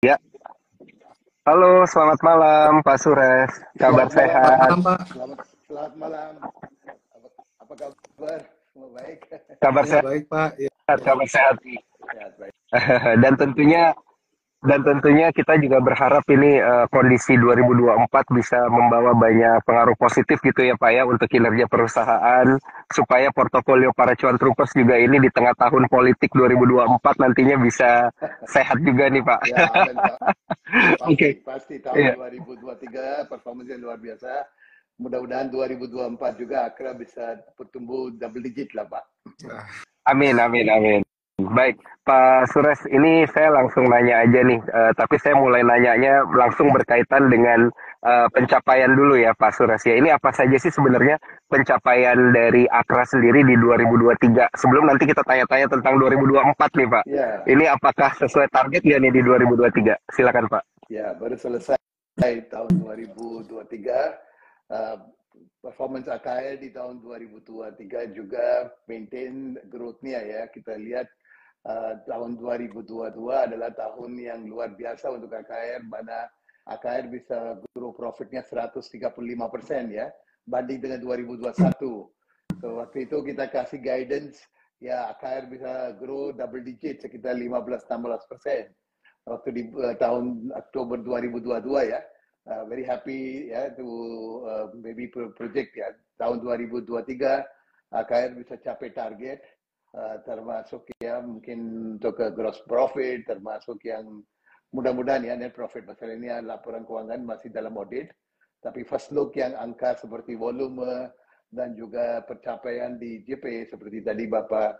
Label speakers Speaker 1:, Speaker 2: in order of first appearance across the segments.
Speaker 1: Ya, halo, selamat malam Pak Sures. Kabar
Speaker 2: Selamat malam,
Speaker 1: sehat?
Speaker 2: Pak. Selamat malam. Apa, apa kabar? Semua baik?
Speaker 1: Kabar
Speaker 2: Ya,
Speaker 1: sehat,
Speaker 2: baik, Pak. Ya,
Speaker 1: kabar sehat.
Speaker 2: sehat baik.
Speaker 1: Dan tentunya kita juga berharap ini kondisi 2024 bisa membawa banyak pengaruh positif gitu ya Pak ya untuk kinerja perusahaan supaya portofolio para cuan troopers juga ini di tengah tahun politik 2024 nantinya bisa sehat juga nih Pak.
Speaker 2: Ya, akan
Speaker 1: Oke,
Speaker 2: pasti tahun
Speaker 1: iya.
Speaker 2: 2023 performanya luar biasa. Mudah-mudahan 2024 juga Akra bisa bertumbuh double digit lah, Pak.
Speaker 1: Amin, amin, amin. Baik, Pak Sures, ini saya langsung nanya aja nih, tapi saya mulai nanyanya langsung berkaitan dengan pencapaian dulu ya Pak Sures ya. Ini apa saja sih sebenarnya pencapaian dari Akra sendiri di 2023? Sebelum nanti kita tanya-tanya tentang 2024 nih Pak.
Speaker 2: Ya,
Speaker 1: Ini apakah sesuai target ya nih di 2023? Silakan Pak.
Speaker 2: ya, baru selesai tahun 2023. Uh, Performance AKL di tahun 2023 juga maintain growth-nya ya. Kita lihat tahun 2022 adalah tahun yang luar biasa untuk AKR, mana AKR bisa grow profitnya 135% ya, banding dengan 2021. So waktu itu kita kasih guidance, ya AKR bisa grow double digit sekitar 15-16%. Waktu di tahun Oktober 2022 ya, very happy ya to maybe project ya tahun 2023 AKR bisa capai target, termasuk ya mungkin untuk gross profit, termasuk yang mudah-mudahan ya net profit. Masalah ini laporan keuangan masih dalam audit, tapi first look yang angka seperti volume dan juga pencapaian di JP seperti tadi Bapak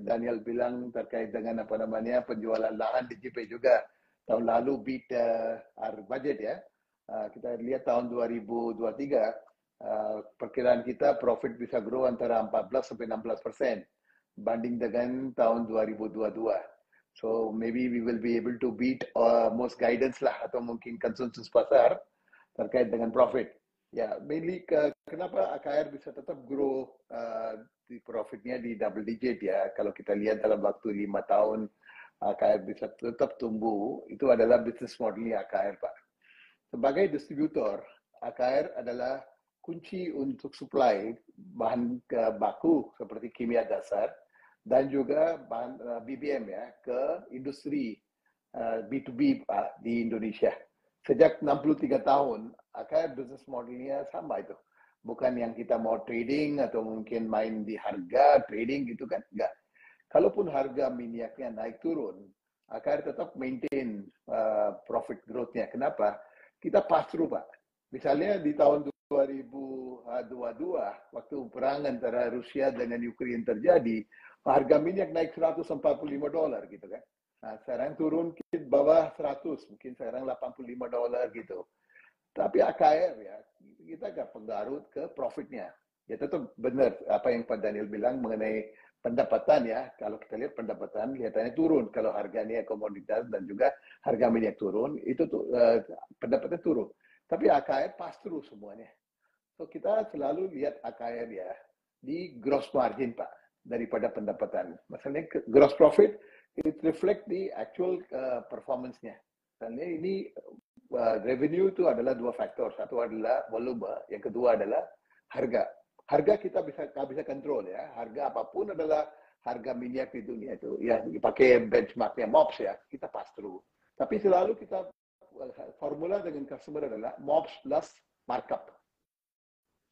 Speaker 2: Daniel bilang terkait dengan apa namanya penjualan lahan di JP juga tahun lalu beat our budget ya. Kita lihat tahun 2023 perkiraan kita profit bisa grow antara 14 sampai 16% banding dengan tahun 2022. So maybe we will be able to beat most guidance lah atau mungkin konsensus pasar terkait dengan profit. Ya, mainly kenapa AKR bisa tetap grow di profitnya di double digit ya. Kalau kita lihat dalam waktu 5 tahun AKR bisa tetap tumbuh, itu adalah business modelnya AKR, Pak. Sebagai distributor, AKR adalah kunci untuk supply bahan baku seperti kimia dasar dan juga bahan BBM ya ke industri B2B Pak, di Indonesia. Sejak 63 tahun, AKR business modelnya sama itu. Bukan yang kita mau trading atau mungkin main di harga, trading gitu kan. Enggak. Kalaupun harga minyaknya naik turun, AKR tetap maintain profit growth-nya. Kenapa? Kita pass through, Pak. Misalnya di tahun 2022, waktu perang antara Rusia dengan Ukraina terjadi, harga minyak naik $145 gitu kan. Nah, sekarang turun ke bawah 100, mungkin sekarang $85 gitu. Tapi AKR ya, kita nggak pengaruh ke profitnya. Ya tetap benar apa yang Pak Daniel bilang mengenai pendapatan ya. Kalau kita lihat pendapatan kelihatannya turun. Kalau harganya komoditas dan juga harga minyak turun, itu tuh pendapatnya turun. Tapi AKR pass through semuanya. So kita selalu lihat AKR ya di gross margin Pak daripada pendapatan. Maksudnya gross profit it reflect the actual performance-nya. Dan ini revenue itu adalah dua faktor. Satu adalah volume, yang kedua adalah harga. Harga kita bisa kontrol ya. Harga apapun adalah harga minyak di dunia itu. Ya pakai benchmarknya MOPS ya, kita pass through. Tapi selalu kita formula dengan customer adalah MOPS plus markup.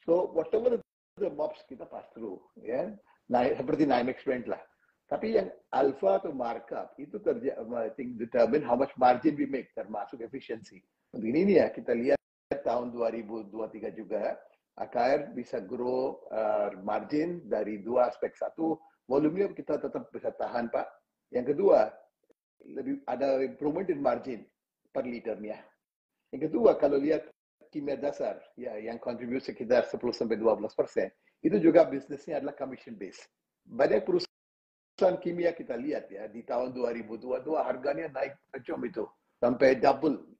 Speaker 2: So whatever the MOPS kita pass through ya. Nah, seperti NYMEX Brent lah. Tapi yang alpha atau markup itu I think determine how much margin we make termasuk efisiensi. Untuk ini ya kita lihat tahun 2023 juga AKR bisa grow margin dari dua aspek. Satu, volumenya kita tetap bisa tahan Pak. Yang kedua, lebih ada improvement in margin per liternya. Yang kedua, kalau lihat kimia dasar ya yang kontribusi sekitar 10-12%, itu juga bisnisnya adalah commission base. Banyak perusahaan kimia kita lihat ya di tahun 2022 harganya naik macam itu sampai double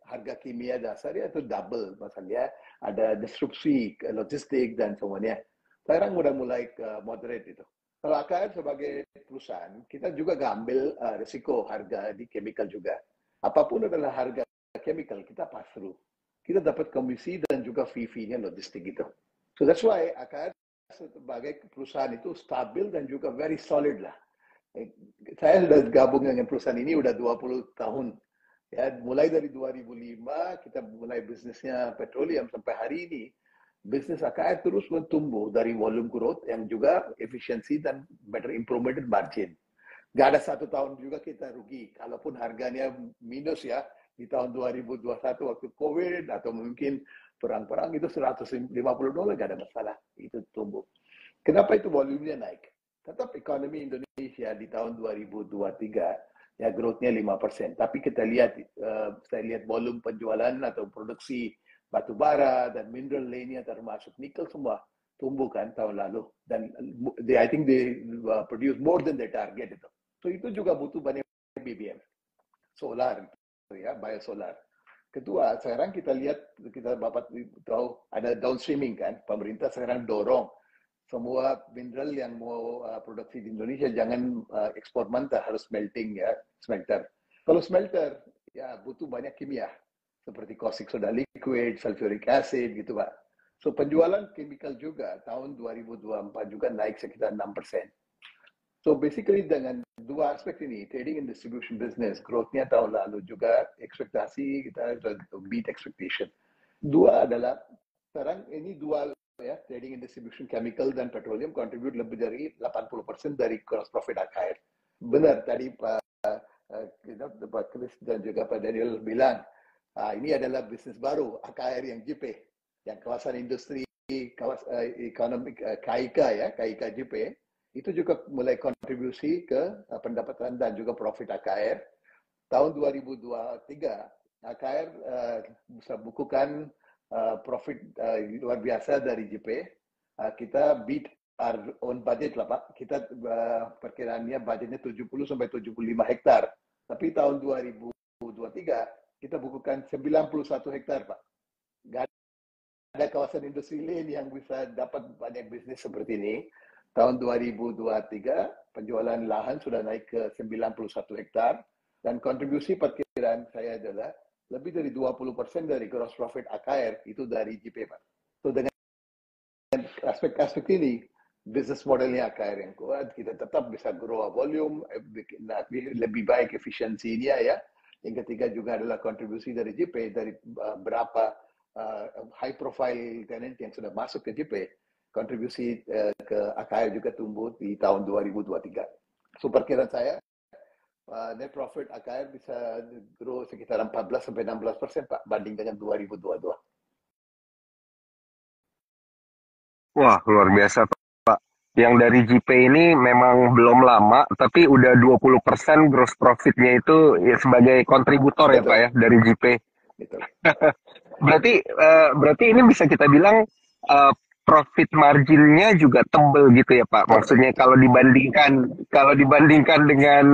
Speaker 2: harga kimia dasar ya itu double, maksudnya ada disrupsi logistik dan semuanya. Sekarang udah mulai moderate itu. Kalau AKR sebagai perusahaan, kita juga ngambil risiko harga di chemical juga. apapun adalah harga chemical, kita pass through. Kita dapat komisi dan juga fee-nya logistik gitu. So that's why AKR sebagai perusahaan itu stabil dan juga very solid lah. Saya sudah gabung dengan perusahaan ini udah 20 tahun. Ya, mulai dari 2005 kita mulai bisnisnya petroleum sampai hari ini. Bisnis AKR terus tumbuh dari volume growth yang juga efisiensi dan better improvement margin. Gak ada satu tahun juga kita rugi. Kalaupun harganya minus ya, di tahun 2021 waktu COVID atau mungkin perang-perang itu $150 gak ada masalah. Itu tumbuh. Kenapa itu volumenya naik? Tetap ekonomi Indonesia di tahun 2023 ya growth-nya 5%. Tapi kita lihat, saya lihat volume penjualan atau produksi batu bara dan mineral lainnya termasuk nikel semua tumbuh kan tahun lalu. Dan I think they produce more than their target itu. So itu juga butuh banyak BBM, solar, ya, biosolar. Kedua, sekarang kita lihat, kita Bapak tahu ada downstreaming kan, pemerintah sekarang dorong semua mineral yang mau produksi di Indonesia jangan ekspor mentah, harus smelting ya, smelter. Kalau smelter, ya butuh banyak kimia, seperti caustic soda liquid, sulfuric acid gitu Pak. So penjualan chemical juga tahun 2024 juga naik sekitar 6%. So basically dengan dua aspek ini, trading and distribution business, growth-nya tahun lalu juga ekspektasi kita beat expectation. Dua adalah sekarang ini dua ya, trading and distribution chemical dan petroleum contribute lebih dari 80% dari gross profit AKR. Benar tadi Pak Chris dan juga Pak Daniel bilang, ini adalah bisnis baru AKR yang JP, yang kawasan industri ekonomi KIK ya, KIK JP. Itu juga mulai kontribusi ke pendapatan dan juga profit AKR. Tahun 2023, AKR bisa bukukan profit luar biasa dari JP. Kita beat our own budget lah Pak. Kita perkiraannya budgetnya 70 sampai 75 hektar. Tapi tahun 2023 kita bukukan 91 hektar Pak. Gak ada kawasan industri lain yang bisa dapat banyak bisnis seperti ini. Tahun 2023, penjualan lahan sudah naik ke 91 hektar, dan kontribusi perkiraan saya adalah lebih dari 20% dari gross profit AKR itu dari JP, Pak. So, dengan aspek-aspek ini, business modelnya AKR yang kuat, kita tetap bisa grow volume, lebih baik efisiensinya ya. Yang ketiga juga adalah kontribusi dari JP, dari berapa high profile tenant yang sudah masuk ke JP, kontribusi ke AKR juga tumbuh di tahun 2023. So perkiraan saya net profit AKR bisa grow sekitar 14-16% Pak, banding dengan 2022.
Speaker 1: Wah, luar biasa Pak. Yang dari JP ini memang belum lama, tapi udah 20% gross profitnya itu ya sebagai kontributor ya Pak
Speaker 2: Betul,
Speaker 1: ya dari JP.
Speaker 2: betul.
Speaker 1: Berarti ini bisa kita bilang profit marginnya juga tebel gitu ya Pak. Maksudnya kalau dibandingkan dengan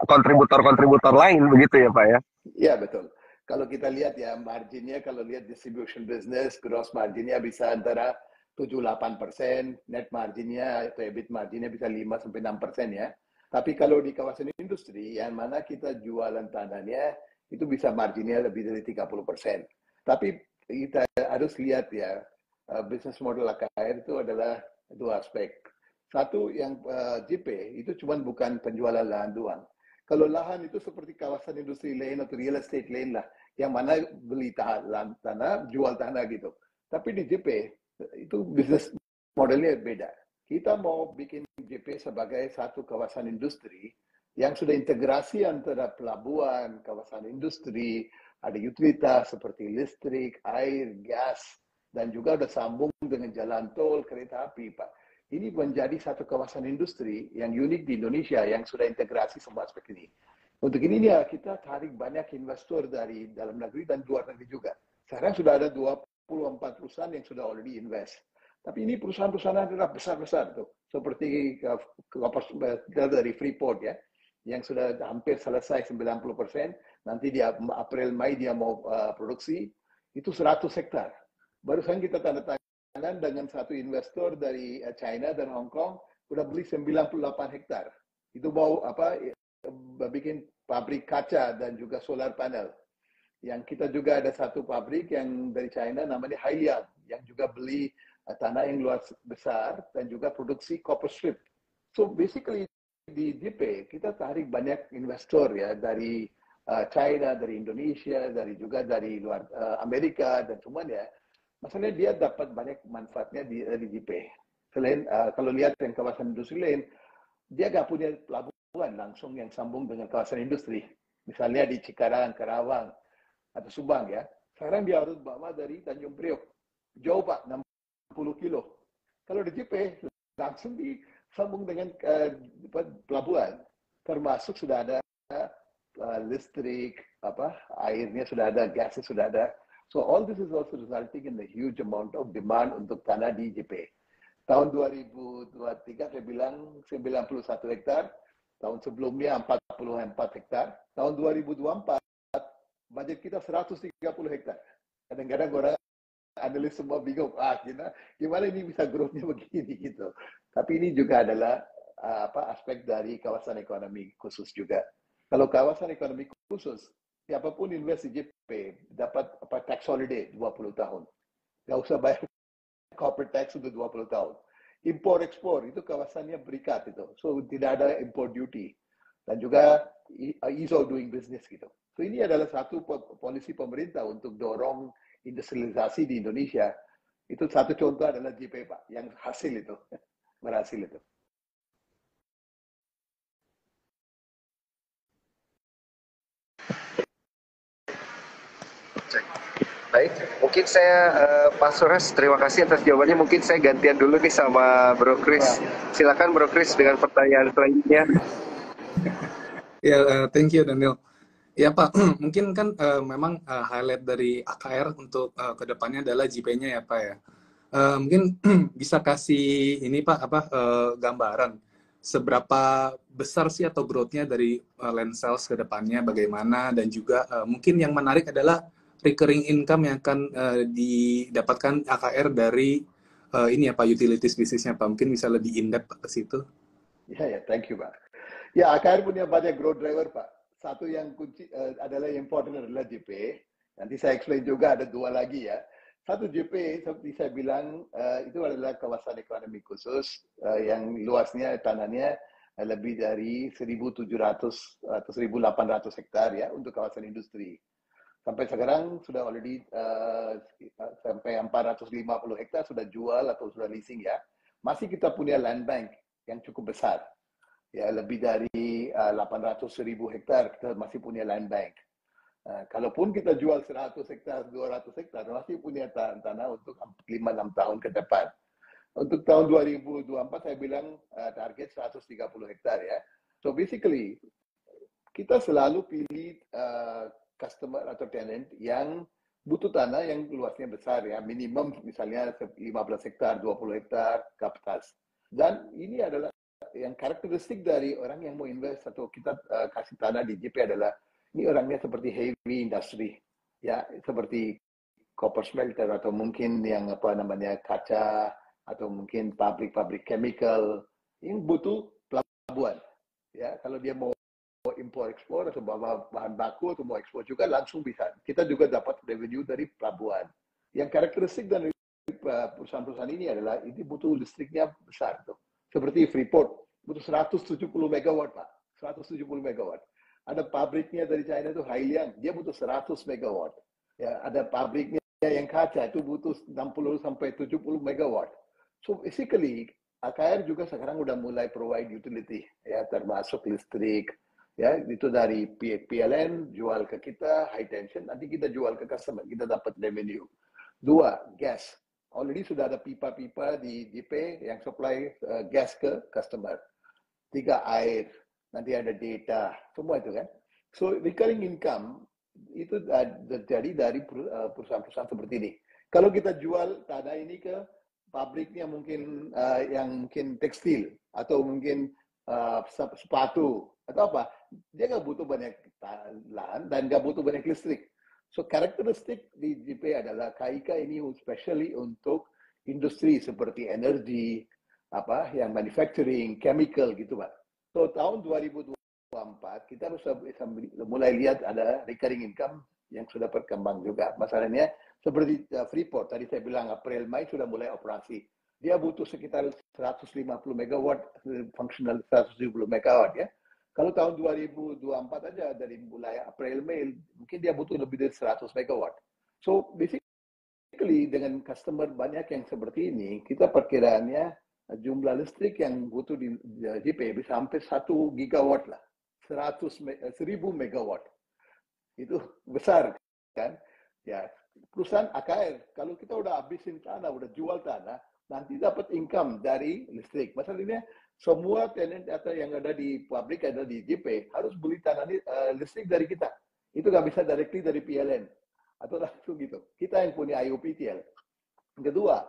Speaker 1: kontributor-kontributor lain begitu ya Pak ya.
Speaker 2: Ya, betul. Kalau kita lihat ya marginnya, kalau lihat distribution business, gross marginnya bisa antara 7-8%, net marginnya atau EBIT marginnya bisa 5-6% ya. Tapi kalau di kawasan industri, yang mana kita jualan tanahnya, itu bisa marginnya lebih dari 30%. Tapi kita harus lihat ya, business model AKR itu adalah dua aspek. Satu yang JP, itu cuma bukan penjualan lahan doang. Kalau lahan itu seperti kawasan industri lain atau real estate lain lah, yang mana beli tanah, jual tanah gitu. Tapi di JP, itu bisnis modelnya beda. Kita mau bikin JP sebagai satu kawasan industri yang sudah integrasi antara pelabuhan, kawasan industri, ada utilitas seperti listrik, air, gas, dan juga ada sambung dengan jalan tol, kereta api, Pak. Ini menjadi satu kawasan industri yang unik di Indonesia yang sudah integrasi semua aspek ini. Untuk ini ya kita tarik banyak investor dari dalam negeri dan luar negeri juga. Sekarang sudah ada 24 perusahaan yang sudah already invest. Tapi ini perusahaan-perusahaan adalah besar-besar tuh, seperti dari Freeport ya, yang sudah hampir selesai 90%. Nanti di April Mei dia mau produksi itu 100 hektar. Barusan kita tanda tangan dengan satu investor dari China dan Hong Kong udah beli 98 hektar. Itu mau bikin pabrik kaca dan juga solar panel. Yang kita juga ada satu pabrik yang dari China namanya Hailiang yang juga beli tanah yang luas besar dan juga produksi copper strip. So basically di JP kita tarik banyak investor ya dari China, dari Indonesia, dari luar Amerika dan semuanya. Maksudnya dia dapat banyak manfaatnya di JP. Selain kalau lihat yang kawasan industri lain, dia nggak punya pelabuhan langsung yang sambung dengan kawasan industri. Misalnya di Cikarang, Karawang, atau Subang ya. Sekarang dia harus bawa dari Tanjung Priok. Jauh Pak, 60 kilo. Kalau di JP, langsung disambung dengan pelabuhan. Termasuk sudah ada listrik, airnya sudah ada, gasnya sudah ada. So all this is also resulting in the huge amount of demand untuk tanah di JP. Tahun 2023 saya bilang 91 hektar, tahun sebelumnya 44 hektar, tahun 2024 budget kita 130 hektar. Kadang-kadang orang analis semua bingung, gimana ini bisa growth-nya begini gitu. Tapi ini juga adalah aspek dari kawasan ekonomi khusus juga. Kalau kawasan ekonomi khusus, siapapun invest di JP dapat tax holiday 20 tahun. Nggak usah bayar corporate tax untuk 20 tahun. Impor-ekspor itu kawasannya berikat itu. So tidak ada import duty. Dan juga ease of doing business gitu. So ini adalah satu polisi pemerintah untuk dorong industrialisasi di Indonesia. Itu satu contoh adalah JP Pak, yang hasil itu, berhasil itu.
Speaker 1: Baik, mungkin saya Pak Suras, terima kasih atas jawabannya. Mungkin saya gantian dulu nih sama Bro Chris. Silakan Bro Chris dengan pertanyaan selanjutnya.
Speaker 3: Ya, thank you Daniel. Ya Pak, mungkin kan memang highlight dari AKR untuk kedepannya adalah JP-nya ya Pak ya. Mungkin bisa kasih ini Pak gambaran seberapa besar sih atau growth-nya dari land sales ke depannya bagaimana, dan juga mungkin yang menarik adalah recurring income yang akan didapatkan AKR dari ini ya Pak, utilities bisnisnya Pak. Mungkin bisa lebih in-depth ke situ.
Speaker 2: Ya, thank you Pak. Ya, AKR punya banyak growth driver Pak. Satu yang kunci adalah yang important adalah JP. Nanti saya explain juga ada dua lagi ya. Satu JP, seperti saya bilang, itu adalah kawasan ekonomi khusus yang luasnya tanahnya lebih dari 1.700 atau 1.800 hektar ya untuk kawasan industri. Sampai sekarang sudah already sampai 450 hektar sudah jual atau sudah leasing ya. Masih kita punya land bank yang cukup besar. Ya, lebih dari 800.000 hektar kita masih punya land bank. Kalaupun kita jual 100 hektar, 200 hektar, masih punya tanah untuk 5-6 tahun ke depan. Untuk tahun 2024 saya bilang target 130 hektar ya. So basically kita selalu pilih customer atau tenant yang butuh tanah yang luasnya besar ya, minimum misalnya 15 hektar, 20 hektar ke atas. Dan ini adalah yang karakteristik dari orang yang mau invest atau kita kasih tanah di JP adalah ini orangnya seperti heavy industry ya, seperti copper smelter atau mungkin yang kaca atau mungkin pabrik-pabrik chemical yang butuh pelabuhan ya. Kalau dia mau impor ekspor atau bawa bahan baku atau mau ekspor juga langsung bisa. Kita juga dapat revenue dari pelabuhan. Yang karakteristik dari perusahaan-perusahaan ini adalah ini butuh listriknya besar tuh. Seperti Freeport, butuh 170 megawatt, Pak. 170 megawatt. Ada pabriknya dari China itu Hailiang, dia butuh 100 megawatt. Ya, ada pabriknya yang kaca itu butuh 60 sampai 70 megawatt. So basically, AKR juga sekarang udah mulai provide utility, ya, termasuk listrik, ya, itu dari PLN jual ke kita, high tension, nanti kita jual ke customer, kita dapat revenue. Dua, gas. Already sudah ada pipa-pipa di JP yang supply gas ke customer. Tiga, air. Nanti ada data. Semua itu kan. So, recurring income itu terjadi dari perusahaan-perusahaan seperti ini. Kalau kita jual tanah ini ke pabriknya mungkin yang mungkin tekstil atau mungkin sepatu atau apa, dia nggak butuh banyak lahan dan nggak butuh banyak listrik. So karakteristik di JP adalah KIK ini especially untuk industri seperti energi, yang manufacturing, chemical gitu Pak. So tahun 2024 kita bisa mulai lihat ada recurring income yang sudah berkembang juga. Masalahnya seperti Freeport, tadi saya bilang April, Mei sudah mulai operasi. Dia butuh sekitar 150 megawatt, functional 170 megawatt ya. Kalau tahun 2024 aja dari mulai April, Mei, mungkin dia butuh lebih dari 100 megawatt. So, basically dengan customer banyak yang seperti ini, kita perkiraannya jumlah listrik yang butuh di JP bisa sampai 1 gigawatt lah. 1000 megawatt. Itu besar kan? Ya, perusahaan AKR, kalau kita udah habisin tanah, udah jual tanah, nanti dapat income dari listrik. Masalahnya semua tenant atau yang ada di pabrik, ada di JP, harus beli tanah listrik dari kita. Itu nggak bisa directly dari PLN. Atau langsung gitu. Kita yang punya IOPTL. Kedua,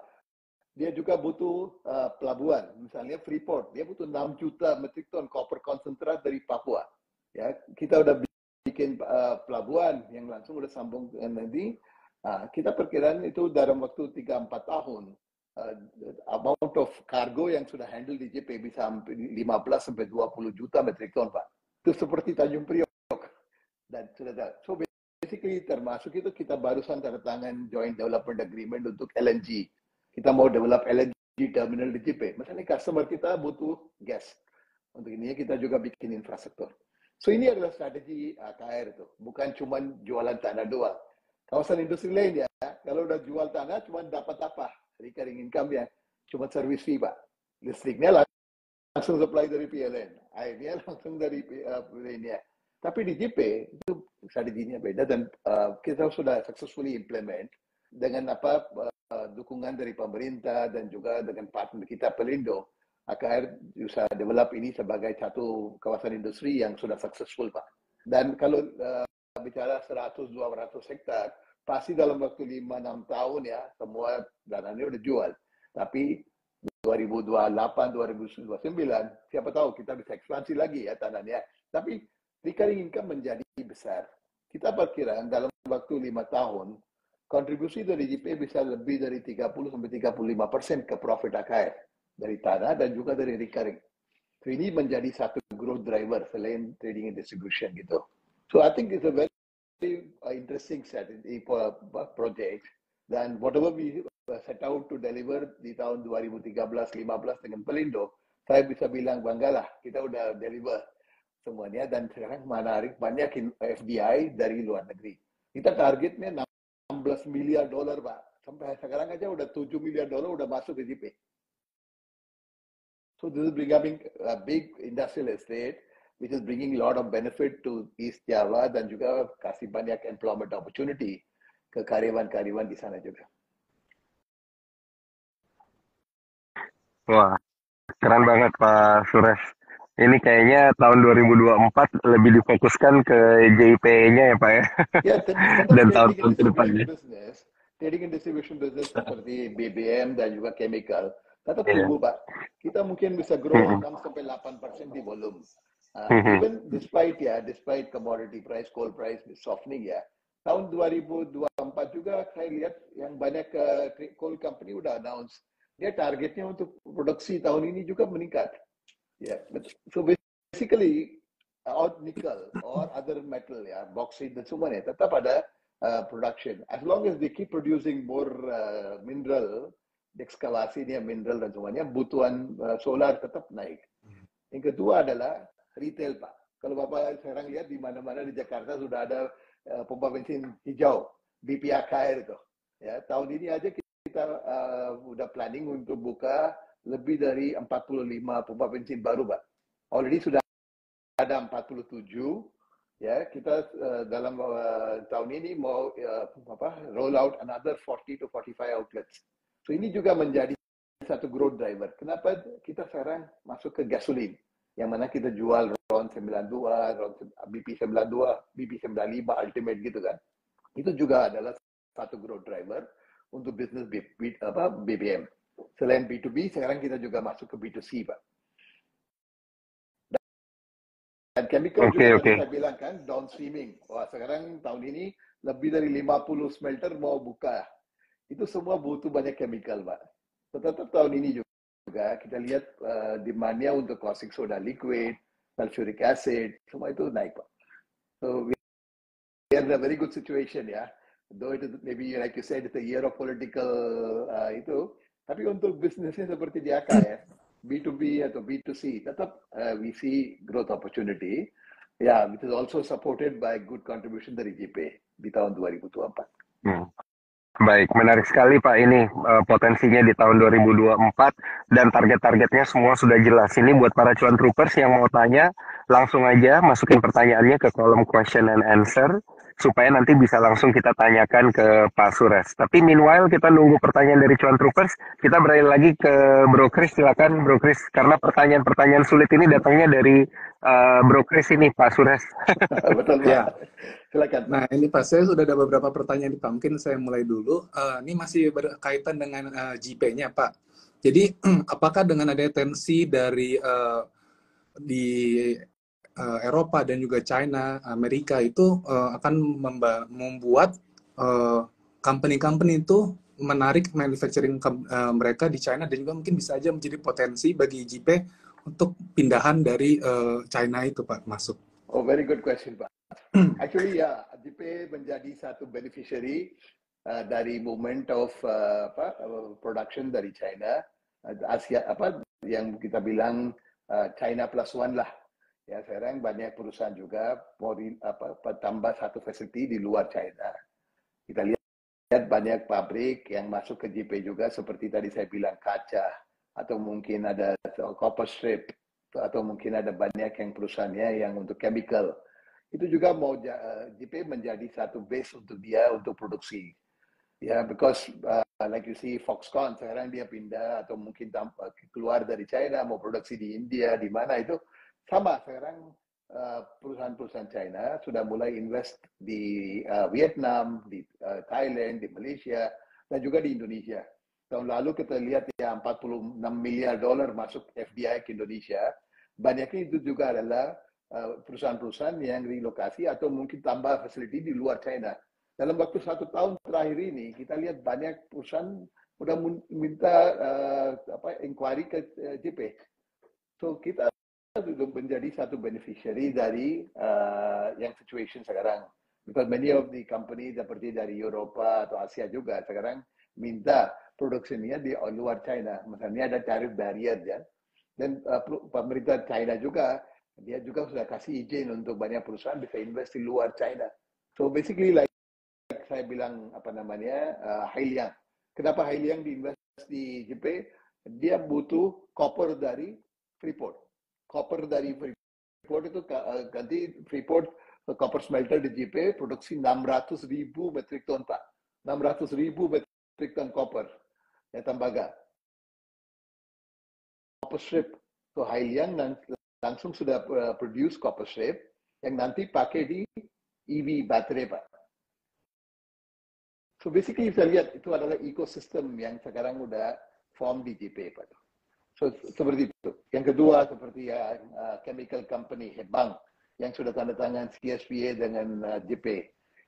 Speaker 2: dia juga butuh pelabuhan. Misalnya Freeport, dia butuh 6 juta metrik ton copper concentrat dari Papua. Ya, kita udah bikin pelabuhan yang langsung udah sambung dengan nanti. Kita perkiraan itu dalam waktu 3-4 tahun, amount of cargo yang sudah handle di JP bisa sampai 15-20 juta metrik ton, Pak. Itu seperti Tanjung Priok. Dan sudah. So basically termasuk itu kita barusan tanda tangan joint development agreement untuk LNG. Kita mau develop LNG terminal di JP. Misalnya customer kita butuh gas. Untuk ini kita juga bikin infrastruktur. So ini adalah strategi KR itu. Bukan cuma jualan tanah doang. Kawasan industri lain ya, kalau udah jual tanah cuma dapat apa? Recurring income ya. Cuma service fee, Pak. Listriknya langsung supply dari PLN. Airnya langsung dari PLN-nya. Tapi di JP itu strateginya beda dan kita sudah successfully implement dengan dukungan dari pemerintah dan juga dengan partner kita Pelindo. AKR bisa develop ini sebagai satu kawasan industri yang sudah successful, Pak. Dan kalau bicara 100-200 hektar, pasti dalam waktu 5-6 tahun ya, semua dananya udah jual. Tapi 2028, 2029, siapa tahu kita bisa ekspansi lagi ya tanahnya. Tapi recurring income menjadi besar. Kita perkiraan dalam waktu 5 tahun, kontribusi dari JP bisa lebih dari 30-35% ke profit AKR. Dari tanah dan juga dari recurring. So ini menjadi satu growth driver selain trading and distribution gitu. So I think it's a very interesting strategy project. Dan whatever we set out to deliver di tahun 2013-15 dengan Pelindo, saya bisa bilang banggalah kita udah deliver semuanya dan sekarang menarik banyak FDI dari luar negeri. Kita targetnya 16 miliar dolar, Pak. Sampai sekarang aja udah 7 miliar dolar udah masuk ke JP. So this is becoming a big industrial estate, which is bringing a lot of benefit to East Java dan juga kasih banyak employment opportunity ke karyawan-karyawan di sana juga.
Speaker 1: Wah, keren banget Pak Suresh. Ini kayaknya tahun 2024 lebih difokuskan ke JIP-nya ya Pak ya.
Speaker 2: Ya,
Speaker 1: Dan tahun-tahun ke depannya.
Speaker 2: Trading and distribution business seperti BBM dan juga chemical. Tetap tumbuh, Pak. Kita mungkin bisa grow 6-8% di volume. Even despite commodity price, coal price softening ya. Tahun 2024 juga saya lihat yang banyak coal company udah announce. Dia targetnya untuk produksi tahun ini juga meningkat. Yeah. So basically, out nickel or other metal ya, bauxite dan semuanya tetap ada production. As long as they keep producing more mineral, ekskavasi dia mineral dan semuanya, butuhan solar tetap naik. Yang kedua adalah retail, Pak. Kalau Bapak sekarang lihat di mana-mana di Jakarta sudah ada pompa bensin hijau, BPAKR itu. Ya, tahun ini aja kita udah planning untuk buka lebih dari 45 pompa bensin baru, Pak. Already sudah ada 47. Ya, kita dalam tahun ini mau roll out another 40 to 45 outlets. So ini juga menjadi satu growth driver. Kenapa kita sekarang masuk ke gasolin? Yang mana kita jual RON 92, BP 92, BP 95, Ultimate gitu kan. Itu juga adalah satu growth driver untuk bisnis BBM. Selain B2B, sekarang kita juga masuk ke B2C, Pak. Dan chemical juga tadi saya bilang kan, downstreaming. Wah, sekarang tahun ini lebih dari 50 smelter mau buka. Itu semua butuh banyak chemical, Pak. Tetap tahun ini juga kita lihat demand-nya untuk caustic soda liquid, sulfuric acid, semua itu naik Pak. So we are in a very good situation ya. Though it is maybe like you said it's a year of political itu, tapi untuk bisnisnya seperti di AKR, B2B atau B2C, tetap we see growth opportunity. Ya, it is also supported by good contribution dari JP di tahun 2024.
Speaker 1: Baik, menarik sekali Pak ini potensinya di tahun 2024 dan target-targetnya semua sudah jelas. Ini buat para cuan troopers yang mau tanya, langsung aja masukin pertanyaannya ke kolom question and answer supaya nanti bisa langsung kita tanyakan ke Pak Sures. Tapi meanwhile kita nunggu pertanyaan dari cuan troopers, kita beralih lagi ke Bro Chris, silakan Bro Chris, karena pertanyaan-pertanyaan sulit ini datangnya dari Bro Chris ini Pak Sures.
Speaker 2: Betul Pak.
Speaker 3: Ya.
Speaker 2: Silakan.
Speaker 3: Nah ini Pak, saya sudah ada beberapa pertanyaan Pak. Mungkin saya mulai dulu. Ini masih berkaitan dengan JP-nya Pak. Jadi apakah dengan adanya tensi dari di Eropa dan juga China, Amerika itu akan membuat company-company itu menarik manufacturing mereka di China dan juga mungkin bisa aja menjadi potensi bagi JP untuk pindahan dari China itu Pak masuk.
Speaker 2: Oh, very good question Pak. Actually ya, JP menjadi satu beneficiary dari movement of production dari China, Asia yang kita bilang China plus one lah. Ya sekarang banyak perusahaan juga mau tambah satu facility di luar China. Kita lihat banyak pabrik yang masuk ke JP juga seperti tadi saya bilang kaca atau mungkin ada copper strip atau mungkin ada banyak yang perusahaannya yang untuk chemical. Itu juga mau JP menjadi satu base untuk dia untuk produksi. Ya, because like you see Foxconn sekarang dia pindah atau mungkin keluar dari China mau produksi di India di mana itu. Sama sekarang perusahaan-perusahaan China sudah mulai invest di Vietnam, di Thailand, di Malaysia, dan juga di Indonesia. Tahun lalu kita lihat ya $46 miliar masuk FDI ke Indonesia. Banyaknya itu juga adalah perusahaan-perusahaan yang relokasi atau mungkin tambah facility di luar China. Dalam waktu 1 tahun terakhir ini kita lihat banyak perusahaan sudah minta inquiry ke JP. So kita menjadi satu beneficiary dari yang situation sekarang. Because many of the company seperti dari Eropa atau Asia juga sekarang minta produksinya di luar China. Misalnya ada tarif barrier ya. Dan pemerintah China juga, dia juga sudah kasih izin untuk banyak perusahaan bisa invest di luar China. So basically like saya bilang Hailiang. Kenapa Hailiang diinvest di JP? Dia butuh copper dari Freeport. Copper dari Freeport itu ganti Freeport copper smelter di JP produksi 600.000 metric ton Pak. 600.000 metric ton copper ya tembaga. Copper strip. So Hailiang langsung sudah produce copper strip yang nanti pakai di EV baterai Pak. So basically kita lihat itu adalah ekosistem yang sekarang udah form di JP Pak. So, seperti itu. Yang kedua seperti chemical company Hebang yang sudah tanda tangan CSPA dengan JP.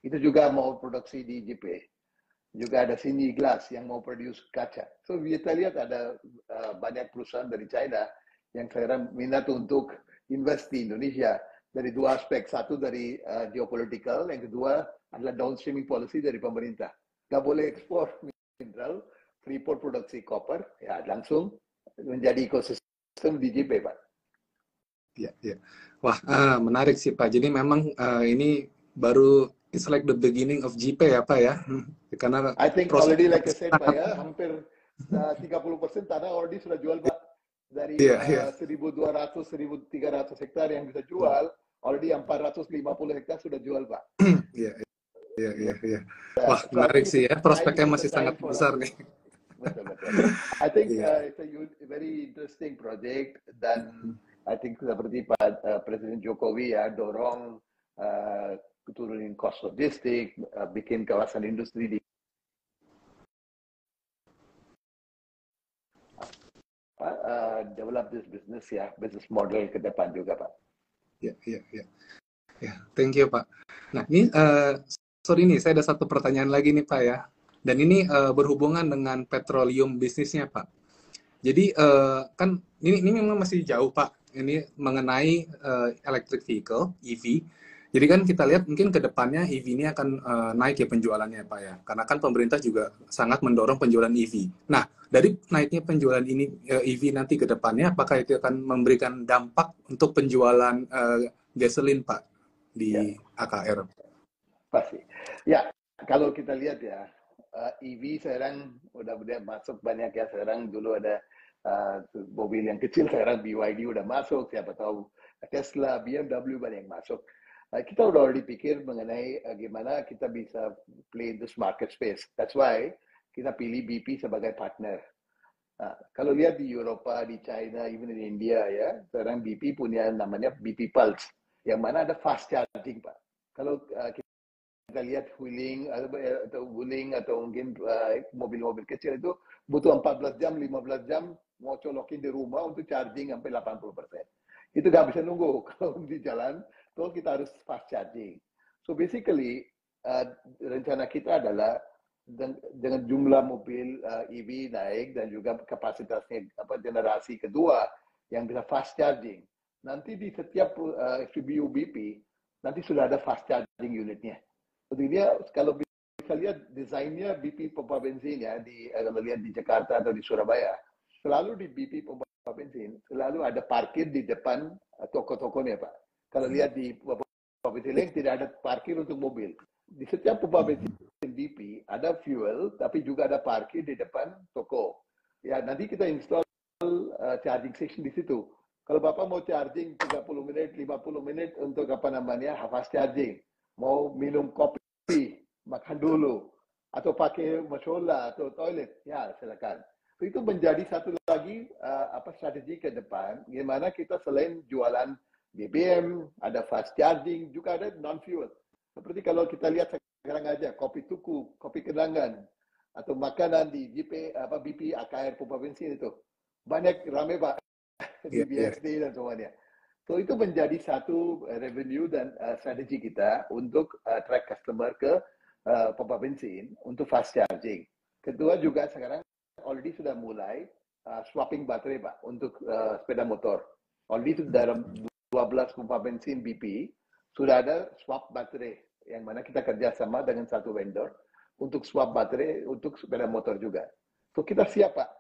Speaker 2: Itu juga mau produksi di JP. Juga ada Sini Glass yang mau produce kaca. So kita lihat ada banyak perusahaan dari China yang sekarang minat untuk invest di Indonesia dari dua aspek. Satu dari geopolitical, yang kedua adalah downstreaming policy dari pemerintah. Nggak boleh ekspor mineral, Freeport produksi copper, ya langsung menjadi ekosistem di JP, Pak.
Speaker 3: Ya, ya. Wah, menarik sih Pak. Jadi memang ini baru it's like the beginning of JP ya Pak ya. Karena
Speaker 2: I think already like I said Pak ya, hampir 30% tanah already sudah jual Pak. Dari 1.200, 1.300 hektar yang bisa jual, already 450 hektar sudah jual Pak.
Speaker 3: Iya, iya, iya. Wah, menarik sih ya. Prospeknya masih sangat besar nih.
Speaker 2: Betul. I think it's a very interesting project dan I think seperti Pak Presiden Jokowi ya dorong turunin cost logistik, bikin kawasan industri di develop this business ya, business model ke depan juga Pak.
Speaker 3: Ya, thank you Pak. Nah ini sorry nih, saya ada satu pertanyaan lagi nih Pak ya. Dan ini berhubungan dengan petroleum bisnisnya Pak. Jadi kan ini memang masih jauh Pak. ini mengenai electric vehicle (EV). Jadi kan kita lihat mungkin ke depannya EV ini akan naik ya penjualannya Pak ya. Karena kan pemerintah juga sangat mendorong penjualan EV. Nah, dari naiknya penjualan ini EV nanti ke depannya, apakah itu akan memberikan dampak untuk penjualan gasolin Pak di AKR?
Speaker 2: Pasti. Ya, kalau kita lihat ya, EV sekarang udah masuk banyak ya. Sekarang dulu ada mobil yang kecil, sekarang BYD udah masuk, siapa tahu Tesla, BMW banyak yang masuk. Kita udah already pikir mengenai gimana kita bisa play in this market space. That's why kita pilih BP sebagai partner. Kalau lihat di Eropa, di China, even in India ya, sekarang BP punya namanya BP Pulse, yang mana ada fast charging Pak. Kalau kita lihat Wuling atau mungkin mobil-mobil kecil itu butuh 14 jam, 15 jam mau colokin di rumah untuk charging sampai 80%. Itu nggak bisa nunggu kalau di jalan, so kita harus fast charging. So basically rencana kita adalah dengan jumlah mobil EV naik dan juga kapasitasnya generasi kedua yang bisa fast charging. Nanti di setiap SPBU BP nanti sudah ada fast charging unitnya. Jadi dia kalau bisa lihat desainnya BP pompa bensin ya kalau lihat di Jakarta atau di Surabaya, selalu di BP pompa bensin selalu ada parkir di depan toko-tokonya Pak. Kalau lihat di pompa bensin lain tidak ada parkir untuk mobil. Di setiap pompa bensin BP ada fuel tapi juga ada parkir di depan toko. Ya nanti kita install charging station di situ. Kalau Bapak mau charging 30 menit, 50 menit untuk fast charging, mau minum kopi, makan dulu, atau pakai mushola atau toilet, ya silakan. Itu menjadi satu lagi strategi ke depan, gimana kita selain jualan BBM, ada fast charging, juga ada non-fuel. Seperti kalau kita lihat sekarang aja, kopi tuku, kopi kenangan, atau makanan di BP AKR pompa bensin itu. Banyak rame Pak, di BXD dan semuanya. So itu menjadi satu revenue dan strategi kita untuk track customer ke pompa bensin untuk fast charging. Kedua juga sekarang already sudah mulai swapping baterai Pak untuk sepeda motor. Already itu dalam 12 pompa bensin BP sudah ada swap baterai yang mana kita kerjasama dengan satu vendor untuk swap baterai untuk sepeda motor juga. So kita siap Pak.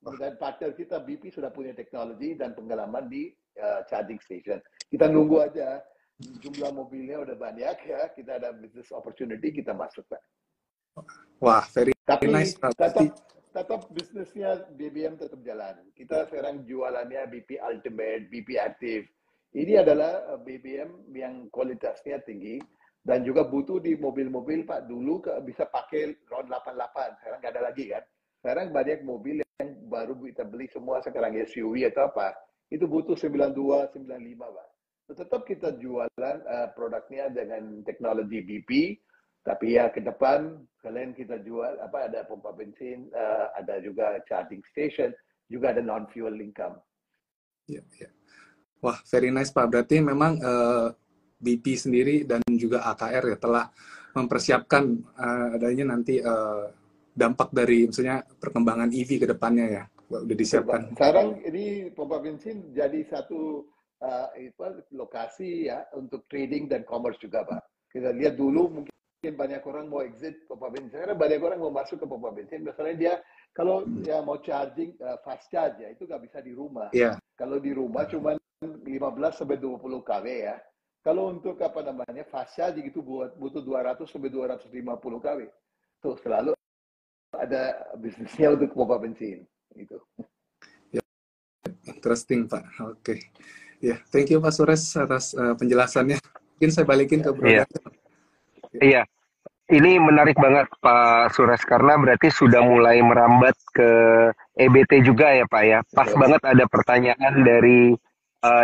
Speaker 2: Dan partner kita BP sudah punya teknologi dan pengalaman di charging station. Kita nunggu aja jumlah mobilnya udah banyak ya, kita ada business opportunity, kita masuk Pak.
Speaker 3: Wah, very
Speaker 2: Tapi
Speaker 3: nice.
Speaker 2: tetap bisnisnya BBM tetap jalan. Kita sekarang jualannya BP Ultimate, BP Active. Ini adalah BBM yang kualitasnya tinggi dan juga butuh di mobil-mobil Pak. Dulu bisa pakai RON 88, sekarang nggak ada lagi kan. Sekarang banyak mobil yang baru kita beli semua sekarang SUV atau apa, itu butuh 92, 95 Pak. Tetap kita jualan produknya dengan teknologi BP, tapi ya ke depan selain kita jual ada pompa bensin, ada juga charging station, juga ada non-fuel income.
Speaker 3: Ya, ya. Wah, very nice Pak. Berarti memang BP sendiri dan juga AKR ya telah mempersiapkan adanya nanti dampak dari misalnya perkembangan EV ke depannya ya. Udah disiapkan.
Speaker 2: Sekarang ini pompa bensin jadi satu lokasi ya untuk trading dan commerce juga Pak. Kita lihat dulu mungkin banyak orang mau exit pompa bensin. Sekarang banyak orang mau masuk ke pompa bensin. Misalnya dia kalau ya mau charging fast charge ya itu nggak bisa di rumah.
Speaker 3: Yeah.
Speaker 2: Kalau di rumah cuma 15 sampai 20 kW ya. Kalau untuk fast charging itu butuh 200 sampai 250 kW. Tuh selalu ada bisnisnya untuk pompa bensin itu.
Speaker 3: Interesting Pak. Oke. Ya, thank you Pak Suresh atas penjelasannya. Mungkin saya balikin ke Bro.
Speaker 1: Iya. Ini menarik banget Pak Suresh karena berarti sudah mulai merambat ke EBT juga ya Pak ya. Pas banget ada pertanyaan dari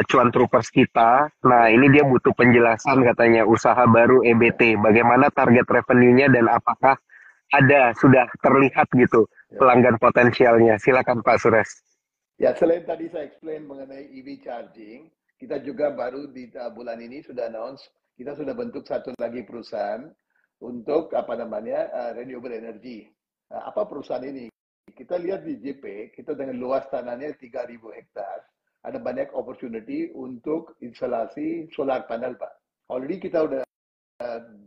Speaker 1: cuan troopers kita. Nah, ini dia butuh penjelasan katanya usaha baru EBT. Bagaimana target revenue-nya dan apakah sudah terlihat gitu pelanggan potensialnya. Silakan Pak Suresh.
Speaker 2: Ya, selain tadi saya explain mengenai EV charging, kita juga baru di bulan ini sudah announce, kita sudah bentuk satu lagi perusahaan untuk renewable energy. Apa perusahaan ini? Kita lihat di JP, kita dengan luas tanahnya 3.000 hektar. ada banyak opportunity untuk instalasi solar panel, Pak. Already kita udah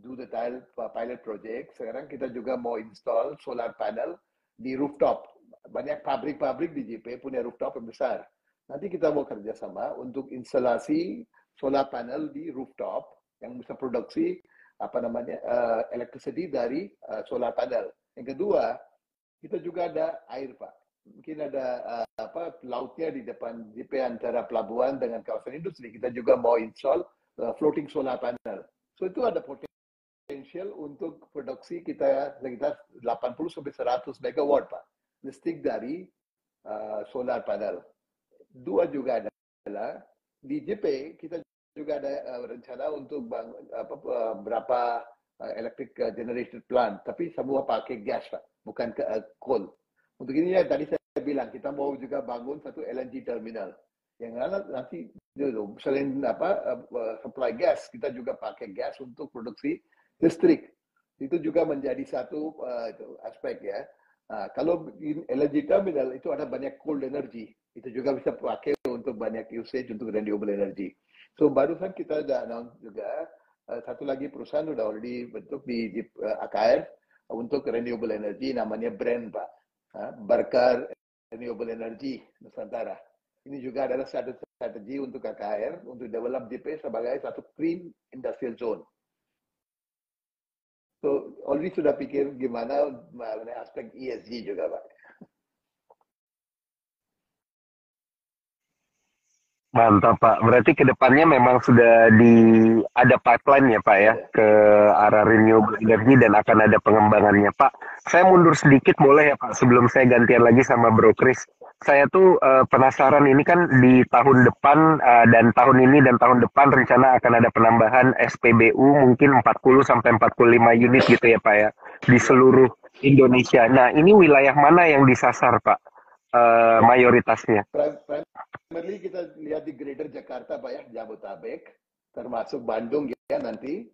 Speaker 2: do the pilot project. Sekarang kita juga mau install solar panel di rooftop. Banyak pabrik-pabrik di JP punya rooftop yang besar. Nanti kita mau kerjasama untuk instalasi solar panel di rooftop yang bisa produksi electricity dari solar panel. Yang kedua, kita juga ada air, Pak. Mungkin ada lautnya di depan JP antara pelabuhan dengan kawasan industri. Kita juga mau install floating solar panel. So itu ada potensial untuk produksi kita sekitar 80 sampai 100 megawatt, Pak. Listrik dari solar panel. Dua juga adalah di JP kita juga ada rencana untuk berapa electric generation plant, tapi semua pakai gas, Pak, bukan coal. Untuk ini tadi saya bilang kita mau juga bangun satu LNG terminal yang nanti selain supply gas, kita juga pakai gas untuk produksi listrik. Itu juga menjadi satu aspek ya. Kalau di LNG terminal itu ada banyak cold energy, itu juga bisa pakai untuk banyak usage untuk renewable energy. So barusan kita sudah announce juga satu lagi perusahaan sudah already bentuk di AKR untuk renewable energy, namanya BREN, Pak. Barkar Renewable Energy Nusantara. Ini juga adalah satu strategi untuk KKR untuk develop JP sebagai satu clean industrial zone. So, already sudah pikir gimana aspek ESG juga, Pak.
Speaker 1: Mantap, Pak. Berarti ke depannya memang sudah ada pipeline ya, Pak ya, ke arah renewable energy dan akan ada pengembangannya, Pak. Saya mundur sedikit boleh ya, Pak, sebelum saya gantian lagi sama Bro Chris. Saya tuh penasaran, ini kan di tahun depan dan tahun ini dan tahun depan rencana akan ada penambahan SPBU mungkin 40 sampai 45 unit gitu ya, Pak ya, di seluruh Indonesia. Nah, ini wilayah mana yang disasar, Pak, mayoritasnya?
Speaker 2: Primarily kita lihat di Greater Jakarta, Pak ya, Jabotabek, termasuk Bandung ya nanti.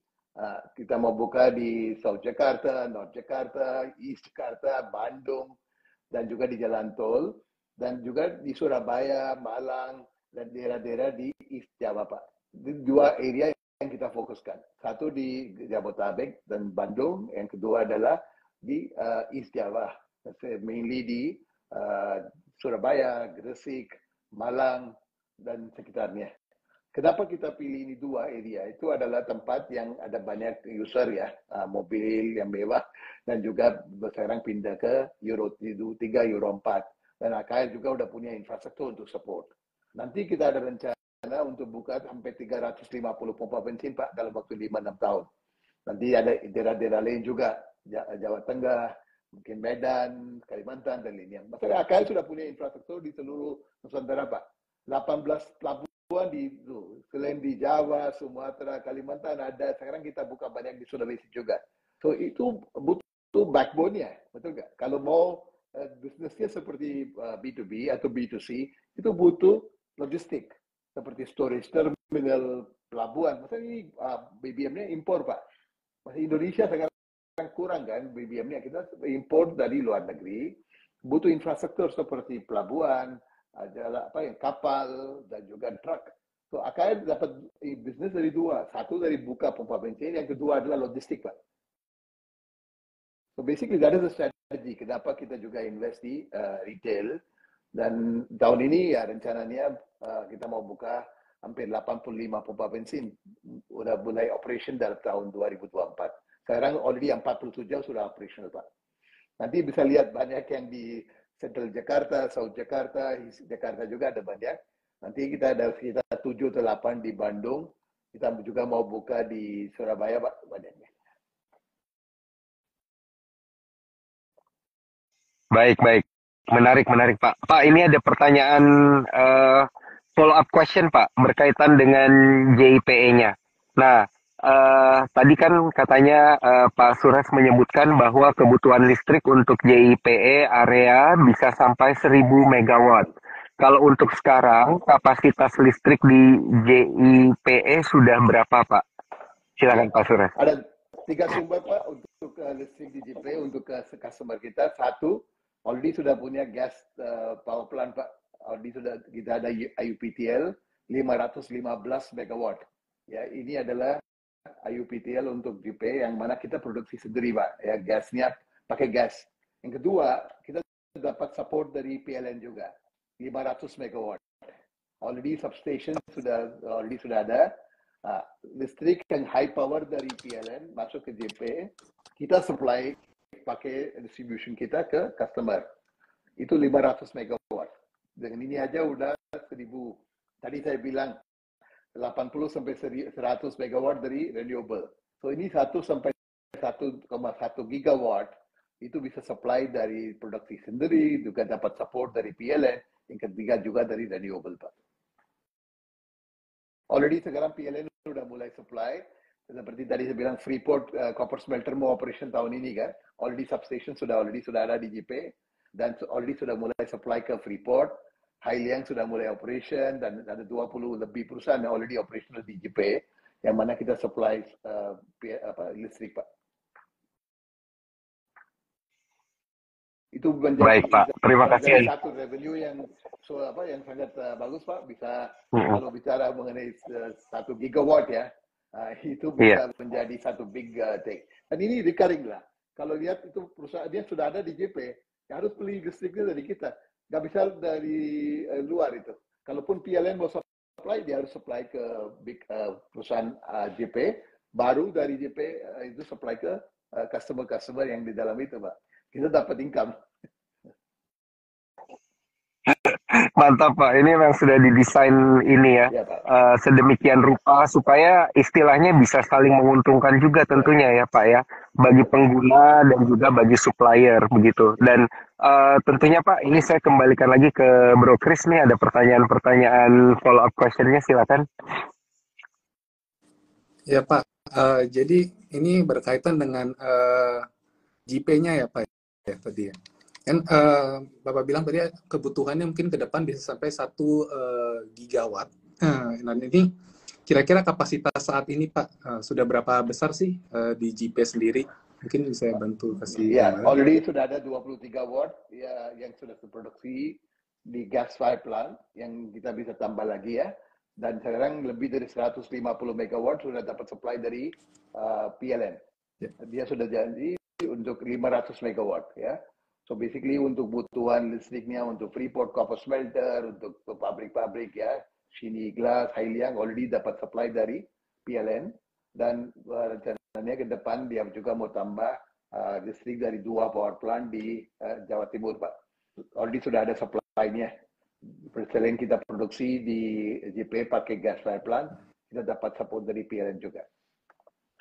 Speaker 2: Kita mau buka di South Jakarta, North Jakarta, East Jakarta, Bandung, dan juga di Jalan Tol, dan juga di Surabaya, Malang, dan daerah-daerah di East Jawa, Pak. Ini dua area yang kita fokuskan. Satu di Jabotabek dan Bandung, yang kedua adalah di East Jawa, mainly di Surabaya, Gresik, Malang, dan sekitarnya. Kenapa kita pilih ini dua area? Itu adalah tempat yang ada banyak user ya, mobil yang mewah, dan juga sekarang pindah ke Euro 3, Euro 4. Dan AKL juga udah punya infrastruktur untuk support. Nanti kita ada rencana untuk buka sampai 350 pompa bensin, Pak, dalam waktu 5-6 tahun. Nanti ada daerah-daerah lain juga, Jawa Tengah, mungkin Medan, Kalimantan, dan lainnya. Maksudnya AKL sudah punya infrastruktur di seluruh Nusantara, Pak. 18 pelabuhan selain di Jawa, Sumatera, Kalimantan ada. Sekarang kita buka banyak di Sulawesi juga. So itu butuh backbone-nya, betul nggak? Kalau mau bisnisnya seperti B2B atau B2C, itu butuh logistik. Seperti storage terminal, pelabuhan. Maksudnya ini BBM-nya impor, Pak. Masih Indonesia sekarang kurang kan BBM-nya, kita import dari luar negeri, butuh infrastruktur seperti pelabuhan, ada kapal dan juga truk. So AKR dapat bisnis dari dua, satu dari buka pompa bensin, yang kedua adalah logistik, Pak. So basically that is the strategy. Kenapa kita juga invest di retail, dan tahun ini ya rencananya kita mau buka hampir 85 pompa bensin, udah mulai operation dalam tahun 2024. Sekarang already 47 sudah operational, Pak. Nanti bisa lihat banyak yang di Central Jakarta, South Jakarta, East Jakarta juga ada banyak. Nanti kita ada sekitar 7 atau 8 di Bandung. Kita juga mau buka di Surabaya, Pak, banyaknya.
Speaker 1: Baik, baik. Menarik, Pak. Pak, ini ada pertanyaan follow up question, Pak, berkaitan dengan JIPE-nya. Nah, tadi kan katanya Pak Suresh menyebutkan bahwa kebutuhan listrik untuk JIPE area bisa sampai 1000 megawatt. Kalau untuk sekarang, kapasitas listrik di JIPE sudah berapa, Pak? Silakan Pak Suresh.
Speaker 2: Ada 3 sumber, Pak, untuk listrik di JIPE untuk customer kita. Satu, already sudah punya gas power plant, Pak, already sudah kita ada IUPTL 515 megawatt. Ya, ini adalah IUPTL untuk JP yang mana kita produksi sendiri, Pak. Ya, gasnya pakai gas. Yang kedua, kita dapat support dari PLN juga, 500 megawatt. Already substation sudah ada. Listrik yang high power dari PLN masuk ke JP, kita supply pakai distribution kita ke customer. Itu 500 megawatt. Dengan ini aja udah 1000. Tadi saya bilang 80 sampai 100 megawatt dari renewable. So ini 1 sampai 1,1 gigawatt itu bisa supply dari produksi sendiri, juga dapat support dari PLN, yang ketiga juga dari renewable, Pak. Already sekarang PLN sudah mulai supply, seperti tadi saya bilang Freeport copper smelter mau operation tahun ini kan, already substation sudah ada di JP, dan already sudah mulai supply ke Freeport. Hailiang sudah mulai operation, dan ada 20 lebih perusahaan yang already operational di JP, yang mana kita supply listrik, Pak. Itu menjadi,
Speaker 1: Baik, Pak. Terima kasih.
Speaker 2: satu revenue yang sangat bagus, Pak. Bisa kalau bicara mengenai 1 gigawatt ya, itu bisa menjadi satu big thing. Dan ini recurring lah. Kalau lihat itu perusahaannya sudah ada di JP, ya harus beli listriknya dari kita. Nggak bisa dari luar itu. Kalaupun PLN mau supply, dia harus supply ke big perusahaan JP, baru dari JP itu supply ke customer-customer yang di dalam itu, Pak. Kita dapat income.
Speaker 1: Mantap, Pak. Ini memang sudah didesain ini ya, sedemikian rupa supaya istilahnya bisa saling menguntungkan juga tentunya ya, Pak ya, bagi pengguna dan juga bagi supplier begitu. Dan tentunya Pak, ini saya kembalikan lagi ke Bro Chris nih, ada pertanyaan follow up questionnya, silakan.
Speaker 3: Ya Pak, jadi ini berkaitan dengan JP-nya ya Pak ya tadi ya. Kan Bapak bilang tadi kebutuhannya mungkin ke depan bisa sampai 1 gigawatt. Nah ini kira-kira kapasitas saat ini Pak sudah berapa besar sih di JP sendiri? Mungkin bisa bantu kasih
Speaker 2: gambaran. Already sudah ada 23 watt ya yang sudah diproduksi di gas fired plant yang kita bisa tambah lagi ya. Dan sekarang lebih dari 150 megawatt sudah dapat supply dari PLN. Dia sudah janji untuk 500 megawatt ya. So basically untuk kebutuhan listriknya untuk Freeport copper smelter, untuk pabrik-pabrik ya, Sini Glass, Hailiang already dapat supply dari PLN, dan rencananya ke depan dia juga mau tambah listrik dari 2 power plant di Jawa Timur, Pak. Already sudah ada supply-nya. Selain kita produksi di JP pakai gas fire plant, kita dapat support dari PLN juga.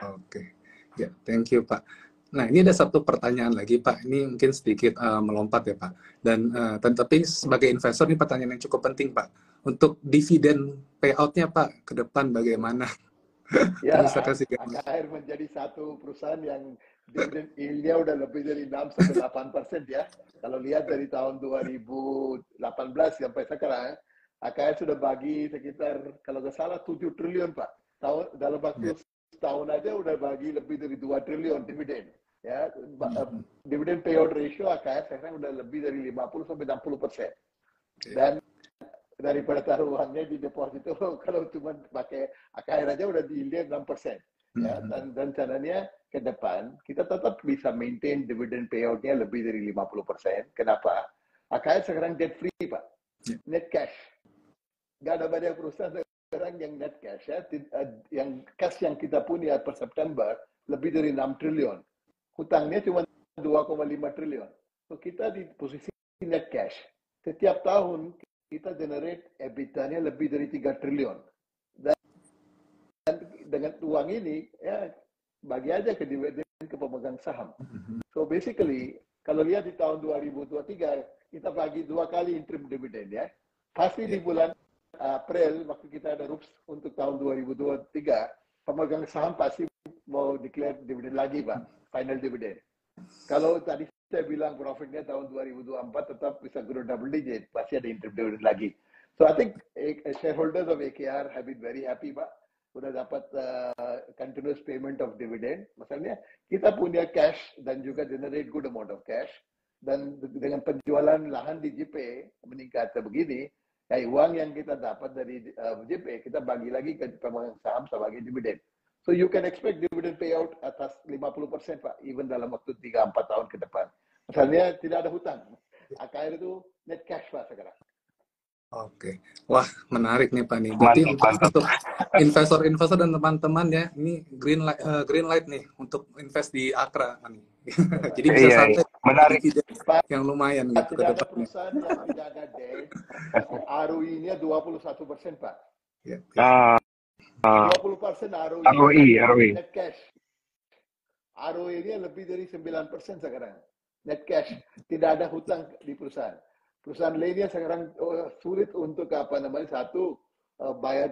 Speaker 3: Oke, ya, thank you Pak. Nah, ini ada satu pertanyaan lagi, Pak. Ini mungkin sedikit melompat ya, Pak. Dan tapi sebagai investor, ini pertanyaan yang cukup penting, Pak. Untuk dividen payout-nya, Pak, ke depan bagaimana?
Speaker 2: Ya, AKR menjadi satu perusahaan yang dividen yield-nya udah lebih dari 6-8% ya. Kalau lihat dari tahun 2018 sampai sekarang, AKR sudah bagi sekitar, kalau nggak salah, 7 triliun, Pak. Dalam waktu setahun aja udah bagi lebih dari 2 triliun dividen. Ya, dividen payout ratio AKR sekarang udah lebih dari 50-60%. Dan daripada taruh uangnya di deposito, kalau cuma pakai AKR aja udah di yield 6%. Ya, dan rencananya ke depan kita tetap bisa maintain dividen payout-nya lebih dari 50%. Kenapa? AKR sekarang debt free, Pak. Net cash. Nggak ada banyak perusahaan sekarang yang net cash ya. Yang cash yang kita punya per September lebih dari 6 triliun. Hutangnya cuma 2,5 triliun. So kita di posisi net cash. Setiap tahun kita generate EBITDA-nya lebih dari 3 triliun. Dan dengan uang ini, ya bagi aja ke dividen ke pemegang saham. So basically, kalau lihat di tahun 2023, kita bagi 2 kali interim dividen ya. Pasti di bulan April, waktu kita ada RUPS untuk tahun 2023, pemegang saham pasti mau declare dividen lagi, Pak. Final dividend. Kalau tadi saya bilang profitnya tahun 2024 tetap bisa grow double digit, pasti ada interim dividend lagi. So I think shareholders of AKR have been very happy, Pak. Sudah dapat continuous payment of dividend. Maksudnya kita punya cash dan juga generate good amount of cash. Dan dengan penjualan lahan di JP meningkat begini, ya uang yang kita dapat dari JP kita bagi lagi ke pemegang saham sebagai dividen. So you can expect dividend payout atas 50% Pak, even dalam waktu 3-4 tahun ke depan. Misalnya tidak ada hutang. AKR itu net cash Pak sekarang.
Speaker 3: Oke, wah menarik nih Pak nih. Berarti untuk investor-investor dan teman-teman ya, ini green light nih untuk invest di Akra nih. Jadi bisa santai,
Speaker 1: menarik.
Speaker 3: Yang lumayan gitu ke
Speaker 2: depannya. Tidak ada perusahaan yang tidak ada debt, tapi ROE-nya 21% Pak. 20% ROE. Net cash. ROE-nya lebih dari 9% sekarang. Net cash. Tidak ada hutang di perusahaan. Perusahaan lainnya sekarang sulit untuk satu bayar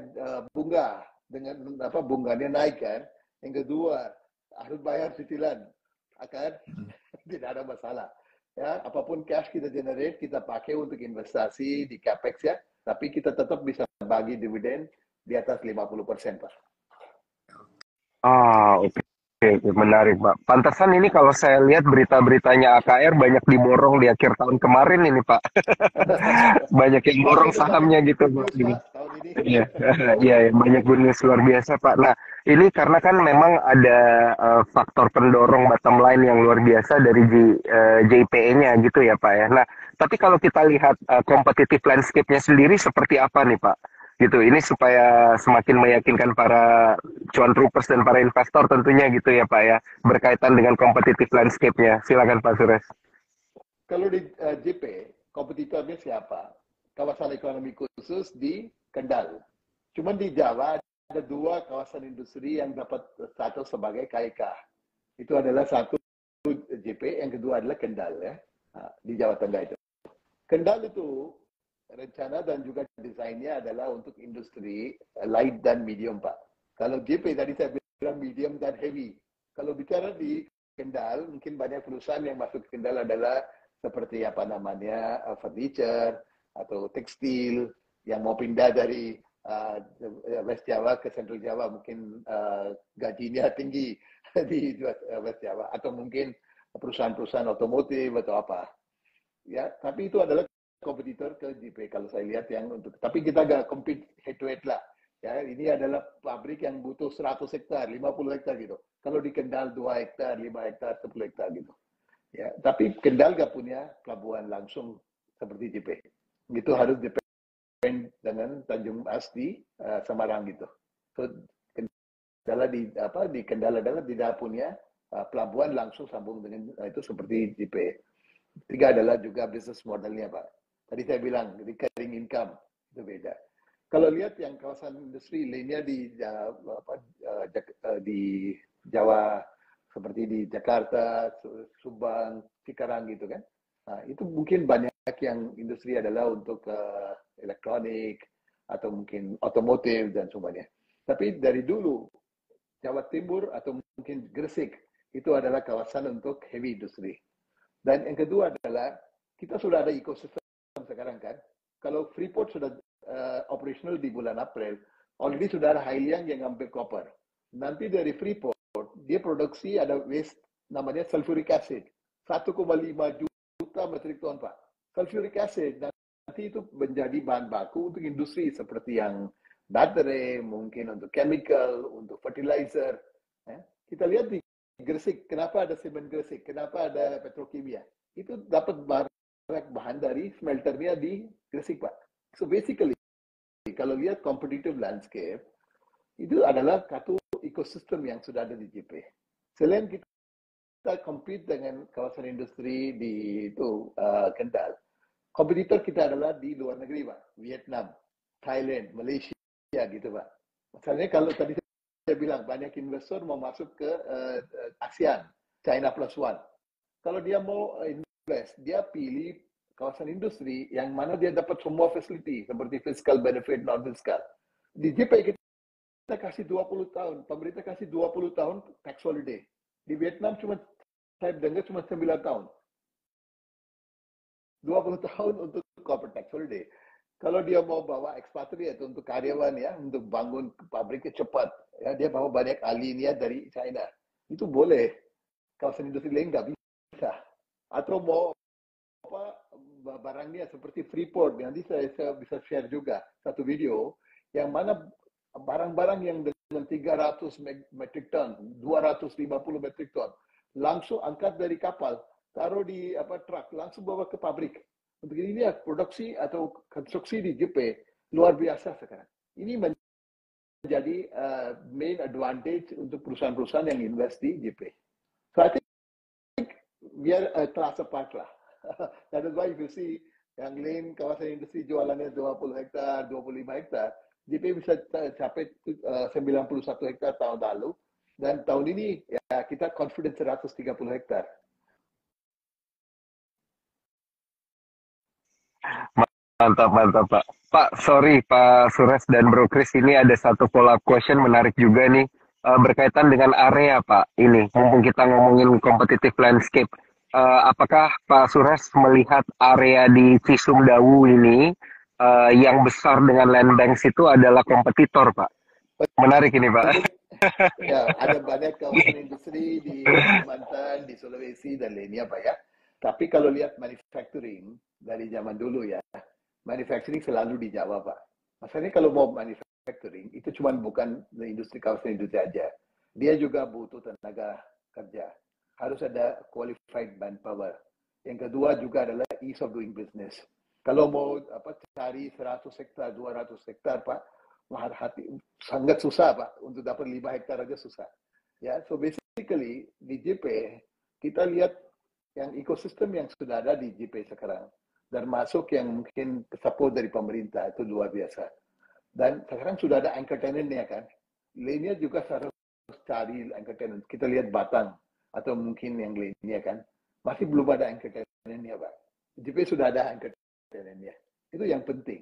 Speaker 2: bunga dengan bunganya naik kan. Yang kedua harus bayar cicilan, akan tidak ada masalah. Ya, apapun cash kita generate kita pakai untuk investasi di capex ya, tapi kita tetap bisa bagi dividen di atas 50% Pak.
Speaker 1: Oke. Oke, menarik, Pak. Pantesan ini kalau saya lihat berita-beritanya AKR banyak diborong di akhir tahun kemarin ini, Pak. Banyak yang borong sahamnya gitu, Pak. Iya, iya, banyak good news luar biasa, Pak. Nah, ini karena kan memang ada faktor pendorong bottom line yang luar biasa dari JPE-nya gitu ya, Pak ya. Nah, tapi kalau kita lihat competitive landscape-nya sendiri seperti apa nih, Pak? Gitu, ini supaya semakin meyakinkan para cuan troopers dan para investor tentunya gitu ya Pak ya, berkaitan dengan competitive landscape-nya. Silakan Pak Sures.
Speaker 2: Kalau di JP, kompetitornya siapa? Kawasan ekonomi khusus di Kendal. Cuman di Jawa ada dua kawasan industri yang dapat status sebagai KIK. Itu adalah satu JP, yang kedua adalah Kendal ya, di Jawa Tengah itu. Kendal itu rencana dan juga desainnya adalah untuk industri light dan medium Pak. Kalau JP tadi saya bilang medium dan heavy. Kalau bicara di Kendal, mungkin banyak perusahaan yang masuk ke Kendal adalah seperti furniture atau tekstil yang mau pindah dari West Jawa ke Central Jawa, mungkin gajinya tinggi di West Jawa, atau mungkin perusahaan-perusahaan otomotif atau apa. Ya, tapi itu adalah kompetitor ke JP kalau saya lihat yang untuk, tapi kita nggak compete head to head lah. Ya, ini adalah pabrik yang butuh 100 hektar, 50 hektar gitu. Kalau di Kendal 2 hektar, 5 hektar, 10 hektar gitu. Ya, tapi Kendal nggak punya pelabuhan langsung seperti JP. Itu harus depend dengan Tanjung Mas di Semarang gitu. So, Kendala di Kendal adalah tidak punya pelabuhan langsung sambung dengan itu seperti JP. Tiga adalah juga bisnis modelnya Pak. Tadi saya bilang recurring income itu beda. Kalau lihat yang kawasan industri lainnya di Jawa seperti di Jakarta, Subang, Cikarang gitu kan. Nah, itu mungkin banyak yang industri adalah untuk elektronik atau mungkin otomotif dan semuanya. Tapi dari dulu Jawa Timur atau mungkin Gresik itu adalah kawasan untuk heavy industry. Dan yang kedua adalah kita sudah ada ekosistem sekarang kan. Kalau Freeport sudah operational di bulan April, already sudah ada Hailiang yang ngambil copper. Nanti dari Freeport, dia produksi ada waste namanya sulfuric acid. 1,5 juta metrik ton, Pak. Sulfuric acid nanti itu menjadi bahan baku untuk industri seperti yang baterai, mungkin untuk chemical, untuk fertilizer. Kita lihat di Gresik, kenapa ada semen Gresik, kenapa ada petrokimia? Itu dapat bahan dari smelternya di Gresik, Pak. So basically, kalau lihat competitive landscape, itu adalah satu ekosistem yang sudah ada di JP. Selain kita compete dengan kawasan industri di Kendal, kompetitor kita adalah di luar negeri, Pak. Vietnam, Thailand, Malaysia, gitu, Pak. Misalnya kalau tadi saya bilang banyak investor mau masuk ke ASEAN, China Plus One. Kalau dia mau invest, dia pilih kawasan industri yang mana dia dapat semua facility seperti fiscal benefit, non fiscal. Di JP kita kasih 20 tahun, pemerintah kasih 20 tahun tax holiday. Di Vietnam saya dengar cuma 9 tahun. 20 tahun untuk corporate tax holiday. Kalau dia mau bawa expatriate untuk karyawan ya, untuk bangun pabriknya cepat, ya dia bawa banyak ahlinya dari China. Itu boleh. Kawasan industri lain nggak bisa. Atau mau barangnya seperti Freeport. Nanti saya bisa share juga satu video yang mana barang-barang yang dengan 300 metric ton, 250 metric ton, langsung angkat dari kapal, taruh di truk, langsung bawa ke pabrik. Untuk ini lihat produksi atau konstruksi di JP luar biasa sekarang. Ini menjadi main advantage untuk perusahaan-perusahaan yang invest di JP. So I think we are a class apart lah. That is why you see yang lain kawasan industri jualannya 20 hektar, 25 hektar, JP bisa capai 91 hektar tahun lalu, dan tahun ini ya kita confident 130 hektar.
Speaker 1: Mantap, mantap, Pak. Pak, sorry, Pak Sures dan Bro Chris, ini ada satu follow-up question menarik juga nih, berkaitan dengan area, Pak. Ini, mumpung kita ngomongin competitive landscape. Apakah Pak Sures melihat area di Cisumdawu ini yang besar dengan land banks itu adalah kompetitor, Pak? Menarik ini, Pak.
Speaker 2: Ya, ada banyak kawasan industri di Kalimantan, di Sulawesi, dan lainnya, Pak ya. Tapi kalau lihat manufacturing dari zaman dulu ya, manufacturing selalu di Jawa, Pak. Masalahnya kalau mau manufacturing, itu cuma bukan industri kawasan industri aja. Dia juga butuh tenaga kerja. Harus ada qualified manpower. Yang kedua juga adalah ease of doing business. Kalau mau cari 100 hektar, 200 hektar, Pak, sangat susah, Pak. Untuk dapat 5 hektar aja susah. Ya, so basically di JP kita lihat yang ekosistem yang sudah ada di JP sekarang, dan masuk yang mungkin support dari pemerintah itu luar biasa. Dan sekarang sudah ada anchor tenant-nya kan. Lainnya juga harus cari anchor tenant. Kita lihat Batang atau mungkin yang lainnya kan. Masih belum ada anchor tenant-nya, Pak. JP sudah ada anchor tenant-nya. Itu yang penting.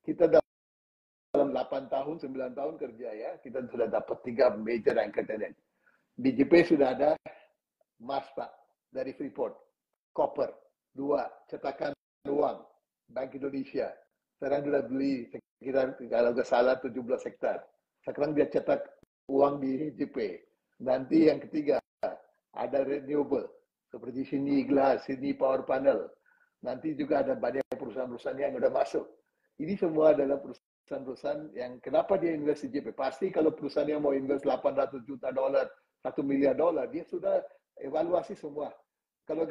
Speaker 2: Kita dalam 8 tahun, 9 tahun kerja ya, kita sudah dapat 3 major anchor tenant. Di JP sudah ada emas, Pak, dari Freeport, copper, 2, cetakan uang, Bank Indonesia. Sekarang sudah beli sekitar, kalau nggak salah, 17 hektar. Sekarang dia cetak uang di JP. Nanti yang ketiga, ada renewable, seperti sini glass, sini power panel. Nanti juga ada banyak perusahaan-perusahaan yang sudah masuk. Ini semua adalah perusahaan-perusahaan yang kenapa dia invest di JP. Pasti kalau perusahaan yang mau invest $800 juta, $1 miliar, dia sudah evaluasi semua. Kalau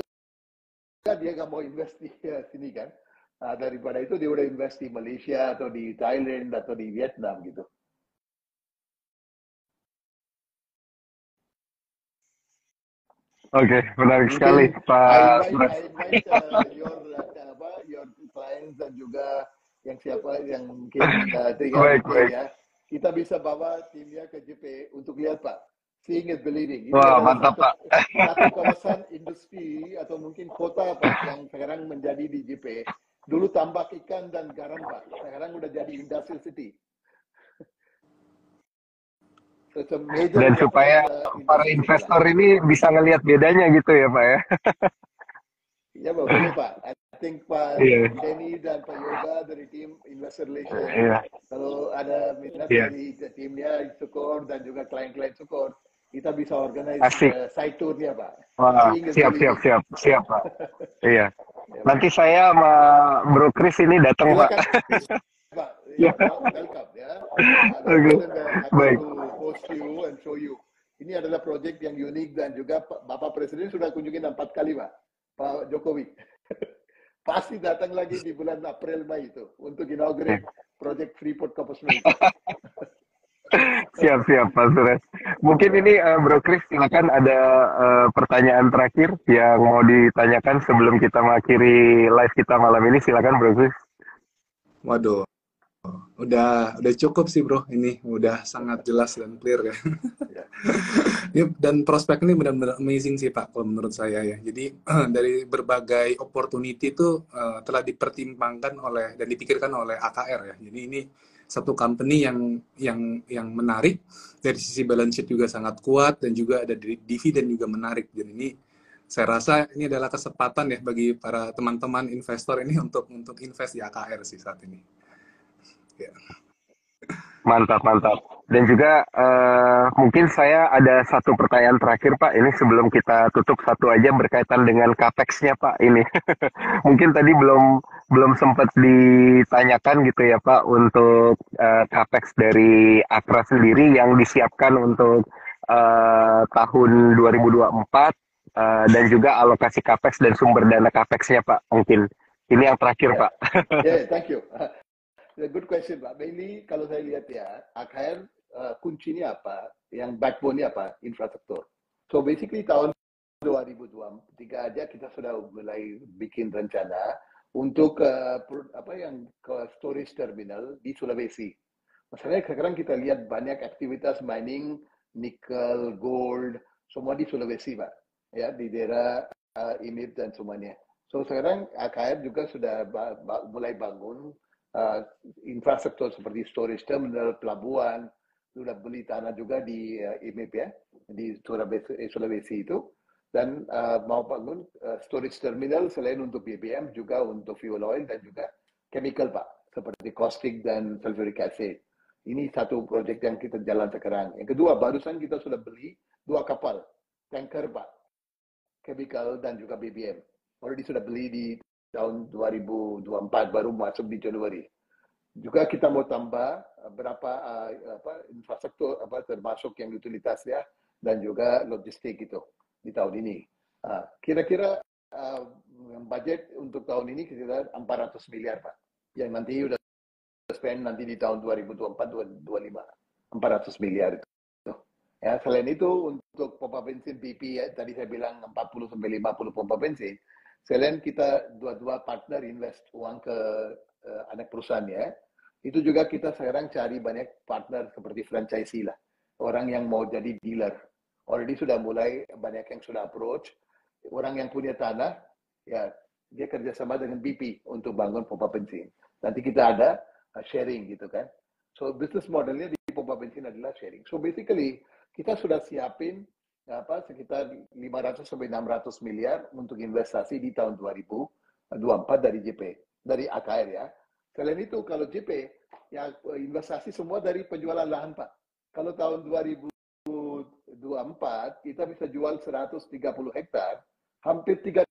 Speaker 2: dia nggak mau invest di sini kan, daripada itu dia udah invest di Malaysia atau di Thailand atau di Vietnam gitu.
Speaker 1: Oke, menarik sekali, Pak Sures.
Speaker 2: I invite your clients dan juga yang siapa yang mungkin
Speaker 1: Baik.
Speaker 2: ya. Kita bisa bawa timnya ke JP untuk lihat, Pak. Seeing is believing. Ini
Speaker 1: Wah, mantap, Pak.
Speaker 2: Satu kawasan industri atau mungkin kota, Pak, yang sekarang menjadi di JP. Dulu tambak ikan dan garam, Pak. Sekarang udah jadi industrial city. So,
Speaker 1: Dan supaya para investor ini bisa ngelihat bedanya gitu ya, Pak ya.
Speaker 2: Ya, boleh, Pak. I think Pak Denny dan Pak Yoga dari tim Investor Relations. Kalau ada minat dari timnya Sukor dan juga klien-klien Sukor, kita bisa organize site tour-nya, Pak.
Speaker 1: Wah, siap, Pak. Iya. Nanti saya sama Bro Chris ini datang, Pak.
Speaker 2: Pak, ya, welcome ya. Baik. Host you and show you. Ini adalah proyek yang unik dan juga Bapak Presiden sudah kunjungin 4 kali, Pak. Pak Jokowi. Pasti datang lagi di bulan April Mei itu untuk inaugurate proyek Freeport Corpus Mill.
Speaker 1: Siap, Pak Sures. Mungkin ini Bro Chris, silakan ada pertanyaan terakhir yang mau ditanyakan sebelum kita mengakhiri live kita malam ini. Silakan Bro Chris.
Speaker 3: Waduh, udah cukup sih Bro. Ini udah sangat jelas dan clear ya. Dan prospek ini benar-benar amazing sih Pak, kalau menurut saya ya. Jadi dari berbagai opportunity itu telah dipertimbangkan oleh dan dipikirkan oleh AKR ya. Jadi ini satu company yang menarik, dari sisi balance sheet juga sangat kuat, dan juga ada dividen juga menarik. Jadi ini saya rasa ini adalah kesempatan ya bagi para teman-teman investor ini untuk invest di AKR sih saat ini. Ya.
Speaker 1: Mantap. Dan juga mungkin saya ada satu pertanyaan terakhir Pak. Ini sebelum kita tutup satu aja berkaitan dengan capex-nya Pak. Ini mungkin tadi belum sempat ditanyakan gitu ya Pak untuk capex dari Akra sendiri yang disiapkan untuk tahun 2024 dan juga alokasi capex dan sumber dana capex-nya Pak. Mungkin ini yang terakhir
Speaker 2: Yeah,
Speaker 1: Pak.
Speaker 2: thank you. Good question, Pak. Mainly kalau saya lihat ya, AKR kuncinya apa? Yang backbone-nya apa? Infrastruktur. So basically tahun 2023 aja kita sudah mulai bikin rencana untuk apa yang ke storage terminal di Sulawesi. Masalahnya sekarang kita lihat banyak aktivitas mining, nikel, gold, semua di Sulawesi, Pak. Ya, di daerah IMIP dan semuanya. So sekarang AKR juga sudah mulai bangun infrastruktur seperti storage terminal, pelabuhan, sudah beli tanah juga di IMIP ya, di Sulawesi itu, dan mau bangun storage terminal selain untuk BBM juga untuk fuel oil dan juga chemical Pak, seperti caustic dan sulfuric acid. Ini satu proyek yang kita jalan sekarang. Yang kedua, barusan kita sudah beli 2 kapal tanker Pak, chemical dan juga BBM. Already sudah beli di tahun 2024 baru masuk di Januari. Juga kita mau tambah berapa infrastruktur termasuk yang utilitas ya dan juga logistik itu di tahun ini. Kira-kira budget untuk tahun ini sekitar 400 miliar Pak. Yang nanti udah spend nanti di tahun 2024-2025 400 miliar itu. Ya, selain itu untuk pompa bensin BP ya, tadi saya bilang 40 sampai 50 pompa bensin. Selain kita dua-dua partner invest uang ke anak perusahaan ya, itu juga kita sekarang cari banyak partner seperti franchisee lah. Orang yang mau jadi dealer. Already sudah mulai banyak yang sudah approach. Orang yang punya tanah, ya dia kerjasama dengan BP untuk bangun pompa bensin. Nanti kita ada sharing gitu kan. So business modelnya di pompa bensin adalah sharing. So basically kita sudah siapin sekitar 500 sampai 600 miliar untuk investasi di tahun 2024 dari JP, dari AKR ya. Selain itu kalau JP ya investasi semua dari penjualan lahan Pak. Kalau tahun 2024 kita bisa jual 130 hektar, hampir 3